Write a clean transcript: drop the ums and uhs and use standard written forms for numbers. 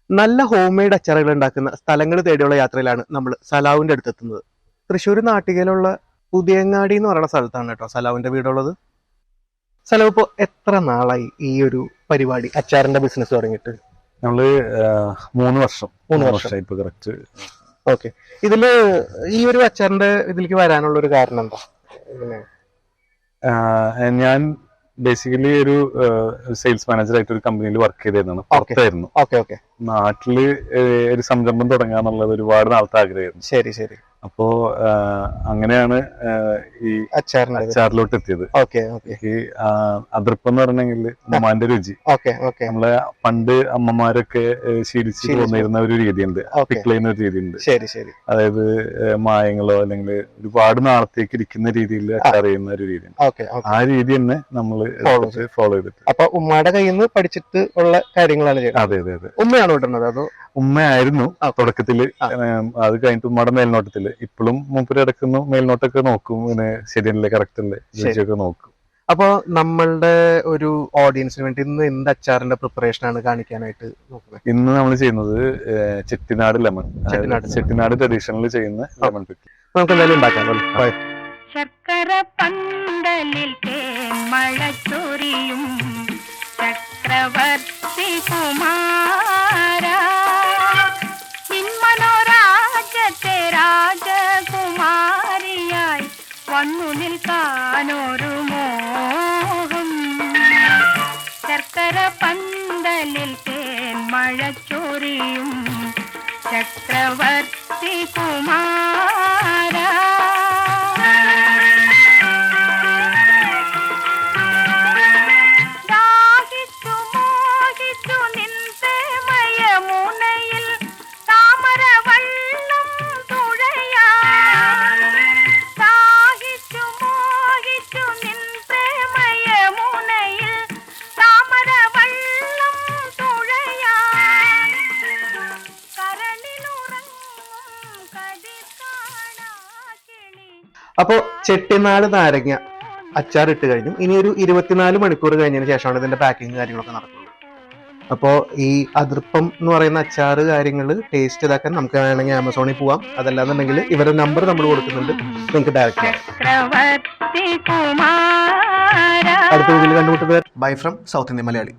നല്ല home made അച്ചാറുകൾ ഉണ്ടാക്കുന്ന സ്ഥലങ്ങൾ തേടിയുള്ള യാത്രയിലാണ് നമ്മൾ സലാവിന്റെ അടുത്തെത്തുന്നത്. തൃശ്ശൂർ നാട്ടികയിലുള്ള പുതിയങ്ങാടി എന്ന് പറയുന്ന സ്ഥലത്താണ് കേട്ടോ സലാവിന്റെ വീടുള്ളത്. സലാവ് ഇപ്പോൾ എത്ര നാളായി ഈ ഒരു പരിപാടി അച്ചാറിന്റെ ബിസിനസ് തുടങ്ങിയിട്ട്? നമ്മള് 3 വർഷം ഇപ്പൊ കറക്റ്റ്. ഓക്കെ, ഇതില് ഈ ഒരു അച്ചാറിന്റെ ഇതിലേക്ക് വരാനുള്ള ഒരു കാരണം എന്താ? ഞാൻ ബേസിക്കലി ഒരു സെയിൽസ് മാനേജർ ആയിട്ട് ഒരു കമ്പനിയിൽ വർക്ക് ചെയ്തിരുന്നു. പുറത്തായിരുന്നു. നാട്ടില് ഒരു സംരംഭം തുടങ്ങുക എന്നുള്ളത് ഒരുപാട് നാളത്തെ ആഗ്രഹമായിരുന്നു. ശരി ശരി. അപ്പോ അങ്ങനെയാണ് ഈ അച്ചാറിലോട്ട് എത്തിയത്. ഈ അതിർപ്പം എന്ന് പറഞ്ഞെങ്കിൽ ഉമ്മാന്റെ രുചി. നമ്മളെ പണ്ട് അമ്മമാരൊക്കെ ശീലിച്ച് പോന്നിരുന്ന ഒരു രീതിയുണ്ട്, പിക്കളയുന്ന ഒരു രീതിയുണ്ട്. അതായത് മായങ്ങളോ അല്ലെങ്കിൽ ഒരുപാട് നാളത്തേക്ക് ഇരിക്കുന്ന രീതിയിൽ അച്ചാർ ചെയ്യുന്ന ഒരു രീതിയുണ്ട്. ആ രീതി തന്നെ നമ്മള് ഫോളോ ചെയ്തിട്ട്. അപ്പൊ ഉമ്മയുടെ കയ്യിൽ നിന്ന് പഠിച്ചിട്ട് ഉള്ള കാര്യങ്ങളാണ് ചെയ്യുന്നത്. അതെ അതെ അതെ. ഉമ്മയാണോ ഇടുന്നത് അതോ? ഉമ്മയായിരുന്നു തുടക്കത്തില്. അത് കഴിഞ്ഞിട്ട് ഉമ്മയുടെ മേൽനോട്ടത്തില്. ഇപ്പോഴും മൂപ്പര് ഇടക്കുന്നു, മേൽനോട്ടൊക്കെ നോക്കും, ഇങ്ങനെ ശരിയല്ലേ കറക്റ്റ് അല്ലേ രുചിയൊക്കെ നോക്കും. അപ്പൊ നമ്മളുടെ ഒരു ഓഡിയൻസിന് വേണ്ടി ഇന്ന് എന്ത് അച്ചാറിന്റെ പ്രിപ്പറേഷൻ ആണ് കാണിക്കാനായിട്ട് നോക്കുന്നത്? ഇന്ന് നമ്മൾ ചെയ്യുന്നത് ചെട്ടിനാട് ലെമൺ, ചെട്ടിനാട് ട്രഡീഷണൽ ചെയ്യുന്ന ലെമൺ പിക്കിൾ. നമുക്ക് എന്തായാലും ഉണ്ടാക്കാം. ശർക്കര പന്തലിൽ മഴ ചൊരിയും ചക്രവർത്തി കുമാര, മനോരാജ്യത്തെ രാജകുമാരിയായി വന്നു നിൽക്കാനൊരു മോഹം. ശർക്കര പന്തലിൽ മഴ ചൊരിയും ചക്രവർത്തി കുമാര, അപ്പോ ചെട്ടിനാട് നാരങ്ങ അച്ചാർ ഇട്ട് കഴിഞ്ഞു. ഇനി ഒരു 24 മണിക്കൂർ കഴിഞ്ഞതിന് ശേഷമാണ് ഇതിന്റെ പാക്കിങ് കാര്യങ്ങളൊക്കെ നടക്കുന്നത്. അപ്പോ ഈ അതിർപ്പം എന്ന് പറയുന്ന അച്ചാറ് കാര്യങ്ങൾ ടേസ്റ്റ് ഇതാക്കാൻ നമുക്ക് വേണമെങ്കിൽ ആമസോണിൽ പോവാം. അതല്ലാന്നുണ്ടെങ്കിൽ ഇവരുടെ നമ്പർ നമ്മൾ കൊടുക്കുന്നുണ്ട്, നിങ്ങൾക്ക് ഡയറക്റ്റ് അടുത്ത വീഡിയോയിൽ കണ്ടുമുട്ടുന്നത്. Bye from south Indian Malayali.